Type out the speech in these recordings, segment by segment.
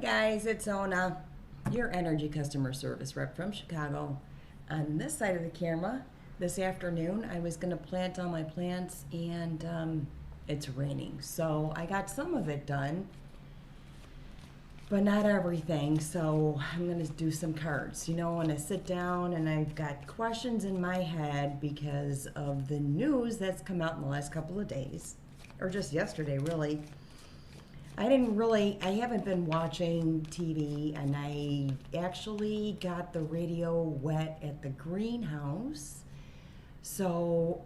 guys, it's Ona, your energy customer service rep from Chicago. On this side of the camera, this afternoon, I was going to plant all my plants and it's raining. So I got some of it done, but not everything. So I'm going to do some cards. You know, when I sit down and I've got questions in my head because of the news that's come out in the last couple of days, or just yesterday, really. I haven't been watching TV, and I actually got the radio wet at the greenhouse. So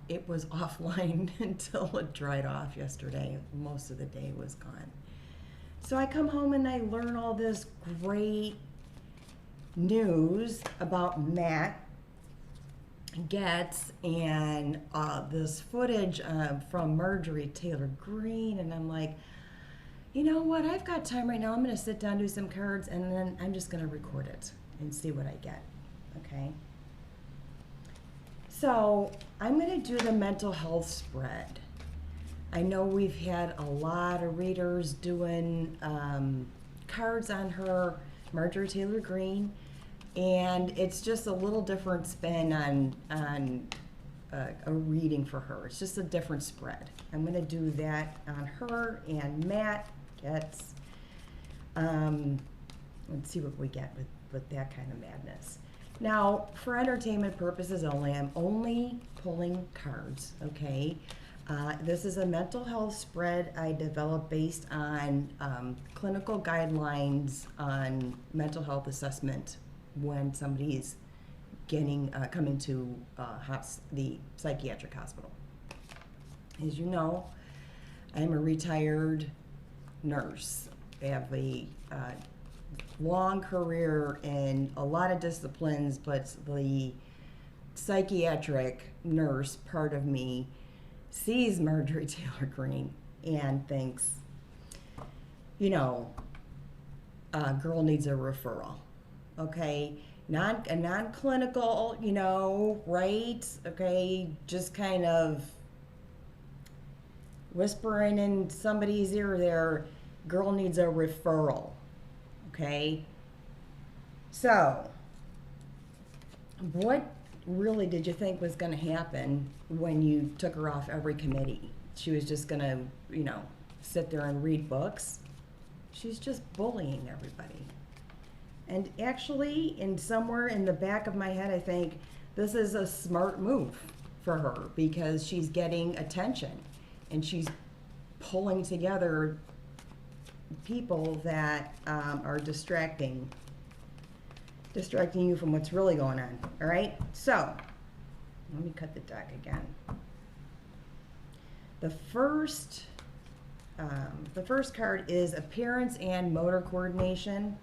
it was offline until it dried off yesterday. Most of the day was gone. So I come home and I learn all this great news about Matt Gaetz and this footage from Marjorie Taylor Greene, and I'm like, you know what, I've got time right now. I'm going to sit down, do some cards, and then I'm just going to record it and see what I get, okay? So I'm going to do the mental health spread. I know we've had a lot of readers doing cards on her, Marjorie Taylor Greene, and it's just a little different spin on a reading for her. It's just a different spread. I'm going to do that on her and Matt Gaetz. Let's see what we get with that kind of madness. Now, for entertainment purposes only, I'm only pulling cards, okay? This is a mental health spread I developed based on clinical guidelines on mental health assessment when somebody's coming to the psychiatric hospital. As you know, I'm a retired nurse. I have a long career in a lot of disciplines, but the psychiatric nurse part of me sees Marjorie Taylor Greene and thinks, you know, a girl needs a referral, okay? A non-clinical, you know, right? Okay, just kind of whispering in somebody's ear there, girl needs a referral, okay? So, what really did you think was going to happen when you took her off every committee? She was just going to, you know, sit there and read books? She's just bullying everybody. And actually, somewhere in the back of my head, I think this is a smart move for her because she's getting attention and she's pulling together people that are distracting you from what's really going on. All right, so let me cut the deck again. The first card is appearance and motor coordination,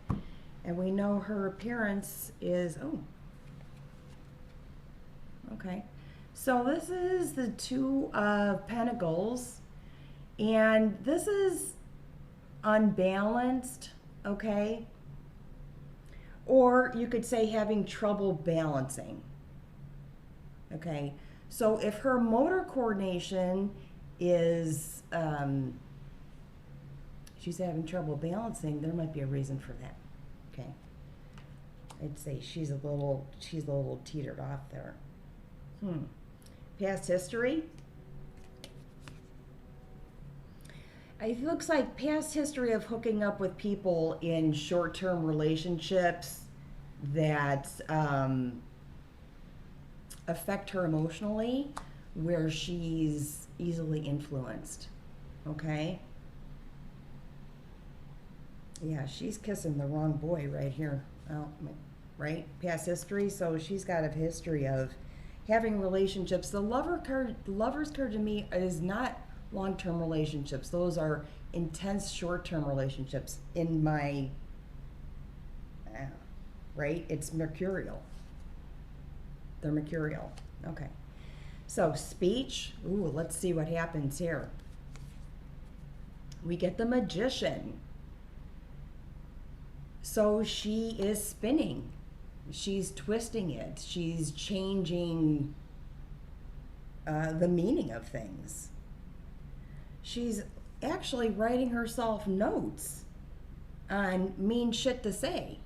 and we know her appearance is okay. So this is the Two of Pentacles, and this is unbalanced, okay? Or you could say having trouble balancing, okay? So if her motor coordination is, she's having trouble balancing, there might be a reason for that, okay? I'd say she's a little teetered off there. Past history. It looks like past history of hooking up with people in short-term relationships that affect her emotionally, where she's easily influenced, okay? Yeah, she's kissing the wrong boy right here, right? Past history, so she's got a history of having relationships. The Lover's card to me is not long-term relationships. Those are intense short-term relationships in my, right? It's mercurial. They're mercurial. Okay. So speech. Ooh, let's see what happens here. We get the Magician. So she is spinning. She's twisting it. She's changing the meaning of things. She's actually writing herself notes. on mean shit to say.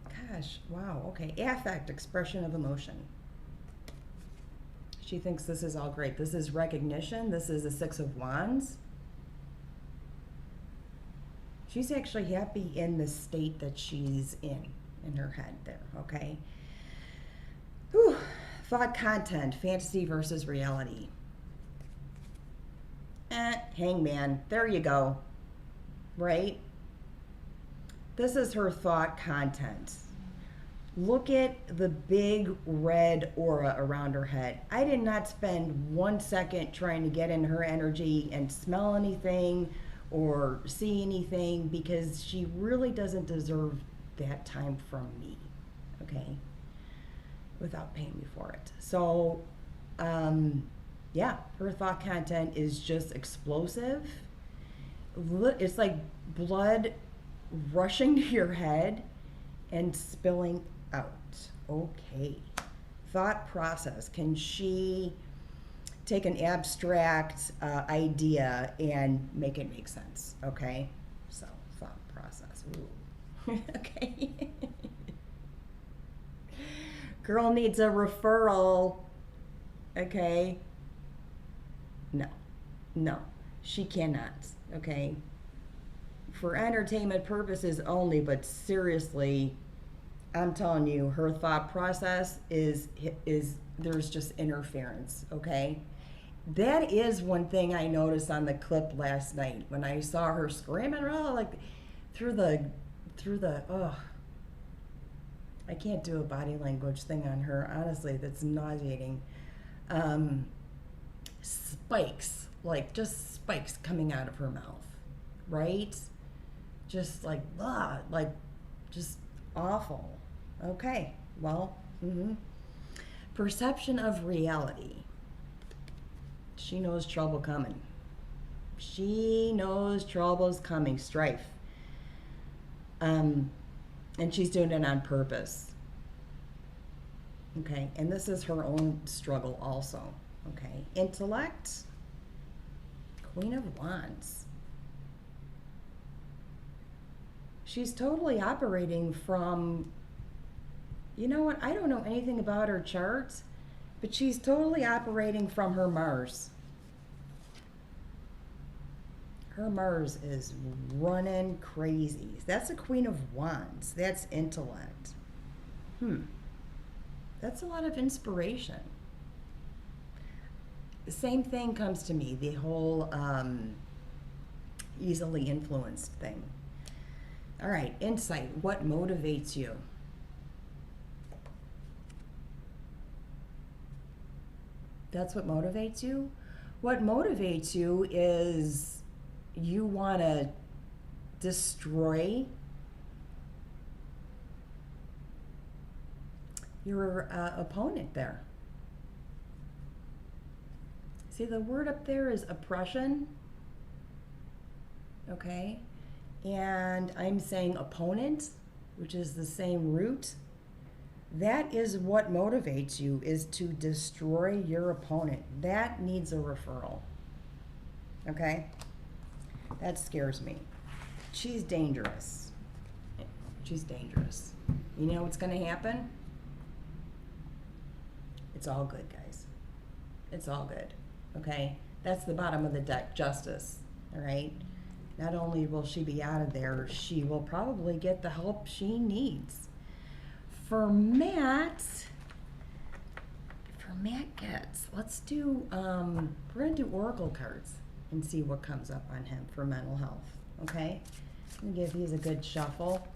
Gosh, wow, okay. Affect, expression of emotion. She thinks this is all great. This is recognition. This is a Six of Wands. She's actually happy in the state that she's in her head there, okay? Whew. Thought content, fantasy versus reality. Hangman, there you go, right? This is her thought content. Look at the big red aura around her head. I did not spend 1 second trying to get in her energy and smell anything or see anything, because she really doesn't deserve that time from me, okay, without paying me for it. So, yeah, her thought content is just explosive. It's like blood rushing to your head and spilling out. Okay. Thought process. Can she take an abstract idea and make it make sense? Okay. So, thought process. Ooh. Okay. Girl needs a referral. Okay. No, she cannot. Okay. For entertainment purposes only, but seriously, I'm telling you, her thought process is there's just interference, okay? That is one thing I noticed on the clip last night when I saw her screaming around like through the I can't do a body language thing on her, honestly, that's nauseating. Spikes, like just spikes coming out of her mouth, right? Just like, just awful. Okay, well, perception of reality. She knows trouble coming. She knows trouble's coming, strife. And she's doing it on purpose. Okay, and this is her own struggle also. Okay, intellect, Queen of Wands. She's totally operating from, you know what, I don't know anything about her charts, but she's totally operating from her Mars. Her Mars is running crazy. That's a Queen of Wands. That's intellect. That's a lot of inspiration. The same thing comes to me, the whole easily influenced thing. All right, insight. What motivates you? That's what motivates you? What motivates you is you want to destroy your opponent there. See, the word up there is oppression, okay? And I'm saying opponent, which is the same root. That is what motivates you, is to destroy your opponent. That needs a referral, okay? That scares me. She's dangerous. She's dangerous. You know what's going to happen? It's all good, guys. It's all good. Okay, that's the bottom of the deck, justice, all right? Not only will she be out of there, she will probably get the help she needs. For Matt Gaetz, let's do, we're gonna do oracle cards and see what comes up on him for mental health, okay? I'm gonna give these a good shuffle.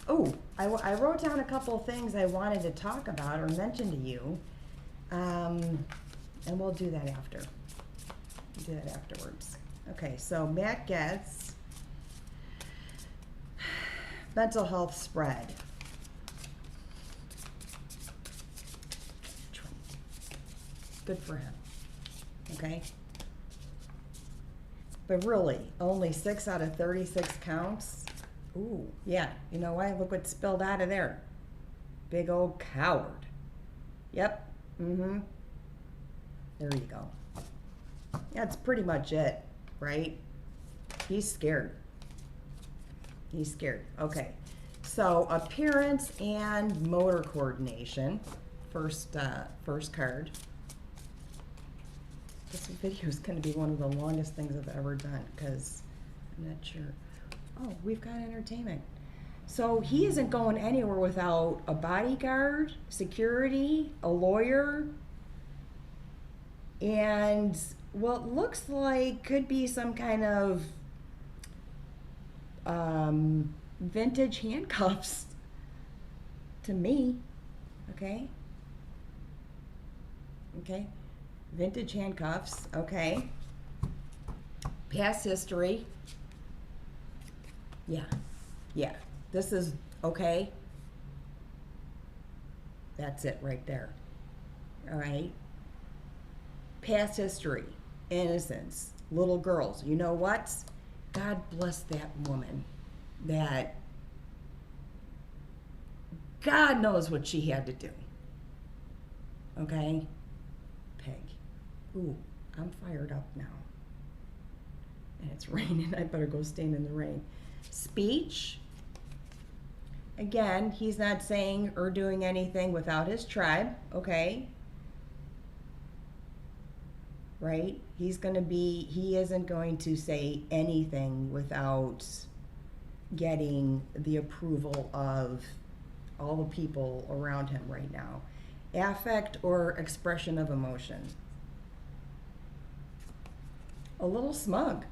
Oh, I wrote down a couple of things I wanted to talk about or mention to you, and we'll do that after. Do that afterwards. Okay, so Matt Gaetz, mental health spread. Good for him. Okay? But really, only 6 out of 36 counts. Ooh, yeah. You know why? Look what spilled out of there. Big old coward. Yep. There you go. That's pretty much it. right? He's scared. He's scared. Okay. So appearance and motor coordination. First card. This video is going to be one of the longest things I've ever done because I'm not sure. Oh, we've got entertainment. So he isn't going anywhere without a bodyguard, security, a lawyer, and what looks like could be some kind of vintage handcuffs to me. Okay. Okay. Vintage handcuffs. Okay. Past history. Yeah. Yeah. This is okay. That's it right there. All right. Past history. Innocence. Little girls. You know what? God bless that woman. That God knows what she had to do. Okay? Peg. Ooh, I'm fired up now. And it's raining. I better go stand in the rain. Speech. Again, he's not saying or doing anything without his tribe. Okay? Right? He isn't going to say anything without getting the approval of all the people around him right now. Affect or expression of emotion. A little smug.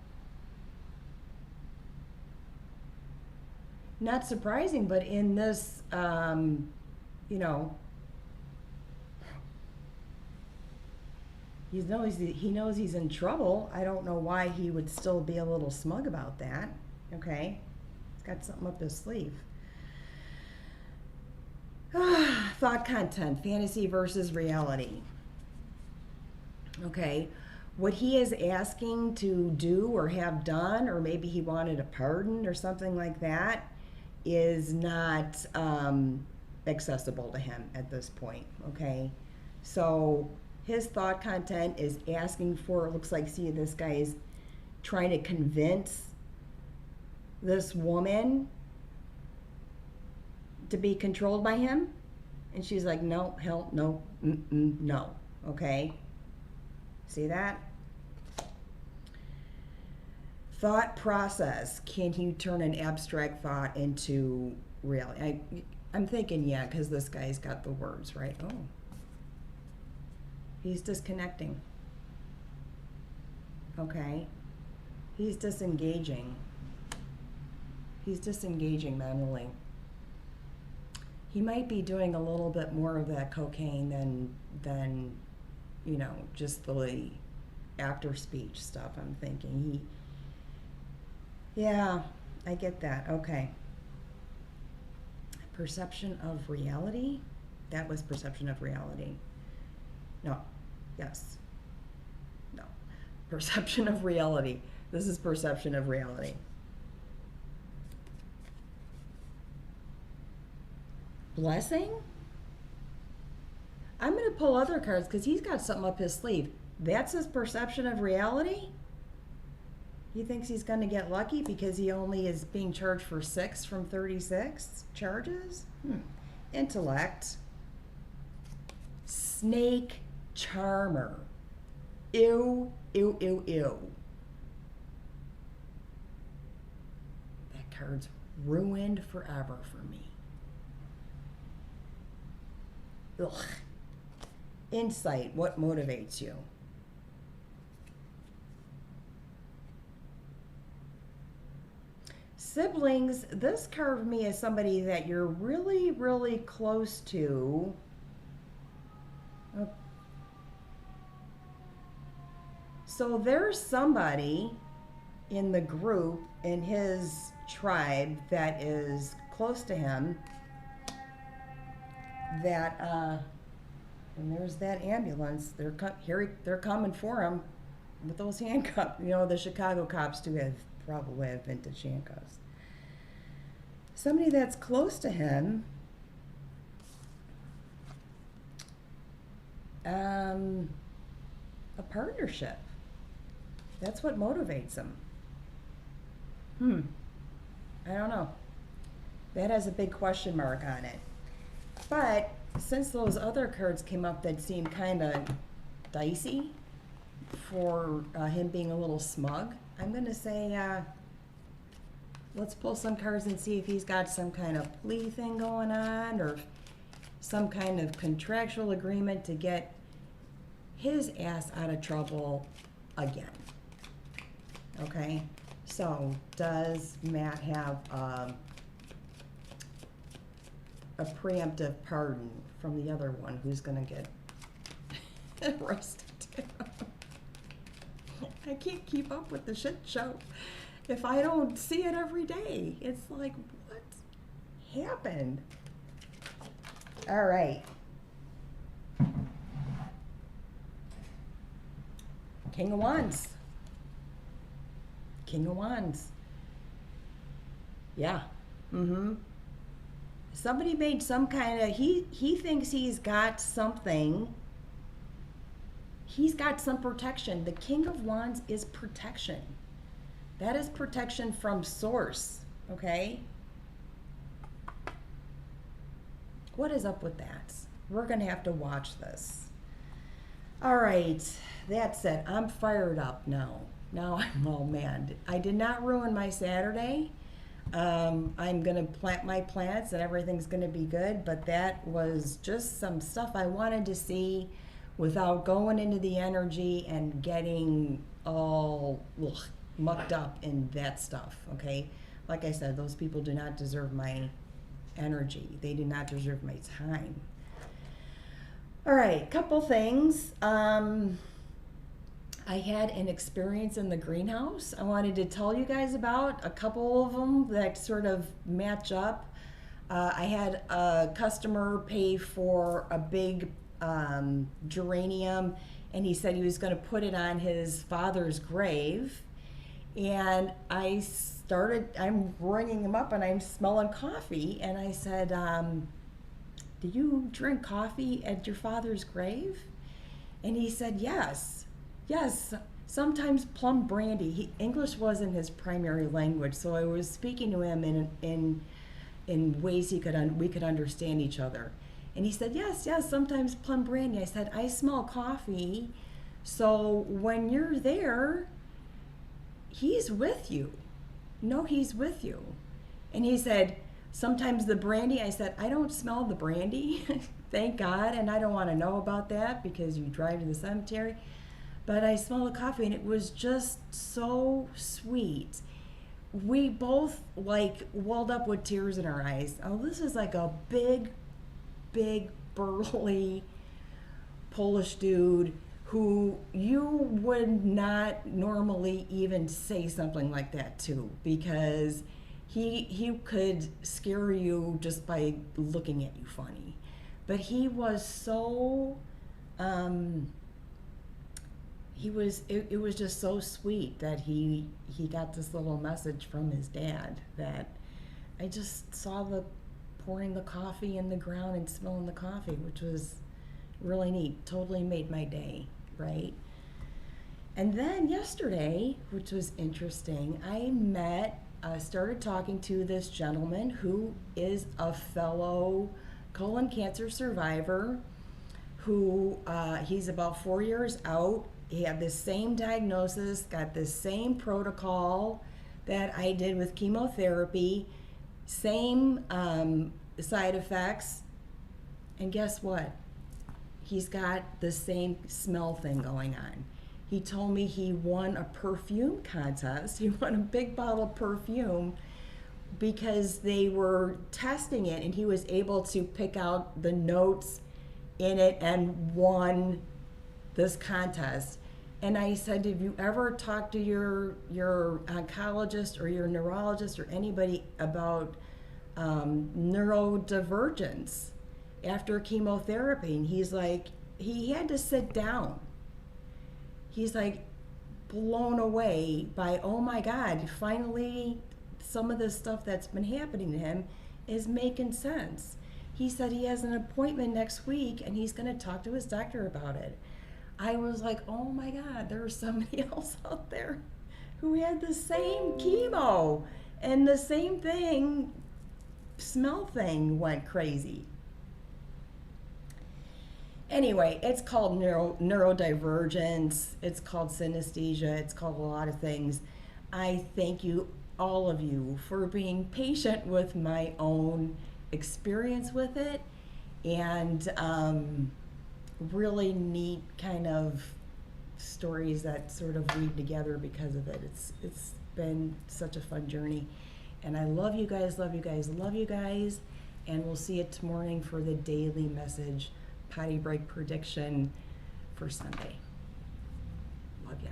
Not surprising, but in this, you know, he knows he's in trouble. I don't know why he would still be a little smug about that. Okay? He's got something up his sleeve. Thought content, fantasy versus reality. Okay, what he is asking to do or have done, or maybe he wanted a pardon or something like that, is not accessible to him at this point. Okay, so his thought content is asking for, it looks like, see, this guy is trying to convince this woman to be controlled by him, and she's like, no, hell no, no. Okay, see that? Thought process. Can you turn an abstract thought into reality? I'm thinking, yeah, because this guy's got the words, right? Oh, he's disconnecting. Okay, he's disengaging. He's disengaging mentally. He might be doing a little bit more of that cocaine than you know, just the after speech stuff. I'm thinking yeah, I get that. Okay. Perception of reality. That was perception of reality. No. Yes. No. Perception of reality. This is perception of reality. Blessing? I'm going to pull other cards because he's got something up his sleeve. That's his perception of reality? He thinks he's going to get lucky because he only is being charged for 6 from 36 charges? Intellect. Snake charmer. Ew, ew, ew, ew. That card's ruined forever for me. Ugh. Insight, what motivates you? Siblings, this card for me is somebody that you're really, really close to. So there's somebody in the group, in his tribe, that is close to him that and there's that ambulance. They're coming for him with those handcuffs. You know, the Chicago cops do probably have vintage handcuffs. Somebody that's close to him. A partnership. That's what motivates him. I don't know. That has a big question mark on it. But since those other cards came up that seemed kind of dicey for him being a little smug, I'm going to say let's pull some cards and see if he's got some kind of plea thing going on or some kind of contractual agreement to get his ass out of trouble again. Okay, so does Matt have a preemptive pardon from the other one who's going to get arrested? I can't keep up with the shit show if I don't see it every day. It's like, what happened? All right. King of Wands. King of Wands. Yeah. Somebody made some kind of, he thinks he's got something. He's got some protection. The King of Wands is protection. That is protection from source, okay? What is up with that? We're going to have to watch this. All right, that's it. I'm fired up now. Now I'm all mad. I did not ruin my Saturday. I'm going to plant my plants and everything's going to be good, but that was just some stuff I wanted to see without going into the energy and getting all mucked up in that stuff, okay? Like I said, those people do not deserve my energy. They do not deserve my time. All right, couple things. I had an experience in the greenhouse I wanted to tell you guys about, a couple of them that sort of match up. I had a customer pay for a big geranium, and he said he was going to put it on his father's grave. And I'm ringing him up and I'm smelling coffee. And I said, do you drink coffee at your father's grave? And he said, yes, sometimes plum brandy. English wasn't his primary language, so I was speaking to him in ways we could understand each other. And he said, yes, sometimes plum brandy. I said, I smell coffee, so when you're there, he's with you. No, he's with you. And he said, sometimes the brandy. I said, I don't smell the brandy, thank God, and I don't want to know about that because you drive to the cemetery. But I smell the coffee, and it was just so sweet. We both welled up with tears in our eyes. Oh, this is like a big, burly Polish dude who you would not normally even say something like that to, because he could scare you just by looking at you funny. But he was so it was just so sweet that he got this little message from his dad that I just saw pouring the coffee in the ground and smelling the coffee, which was really neat. Totally made my day, right? And then yesterday, which was interesting, I started talking to this gentleman who is a fellow colon cancer survivor who he's about 4 years out. He had the same diagnosis, got the same protocol that I did with chemotherapy, same side effects, and guess what? He's got the same smell thing going on. He told me he won a perfume contest. He won a big bottle of perfume because they were testing it, and he was able to pick out the notes in it and won this contest. And I said, have you ever talked to your oncologist or your neurologist or anybody about neurodivergence after chemotherapy? And he's like, he had to sit down. He's like blown away by, oh my God, finally some of the stuff that's been happening to him is making sense. He said he has an appointment next week and he's going to talk to his doctor about it. I was like, oh my God, there's somebody else out there who had the same chemo and the same thing, smell thing went crazy. Anyway, it's called neurodivergence, it's called synesthesia, it's called a lot of things. I thank you, all of you, for being patient with my own experience with it, and really neat kind of stories that sort of weave together because of it. It's been such a fun journey, and I love you guys, love you guys, love you guys, and we'll see you tomorrow morning for the daily message potty break prediction for Sunday. Love ya.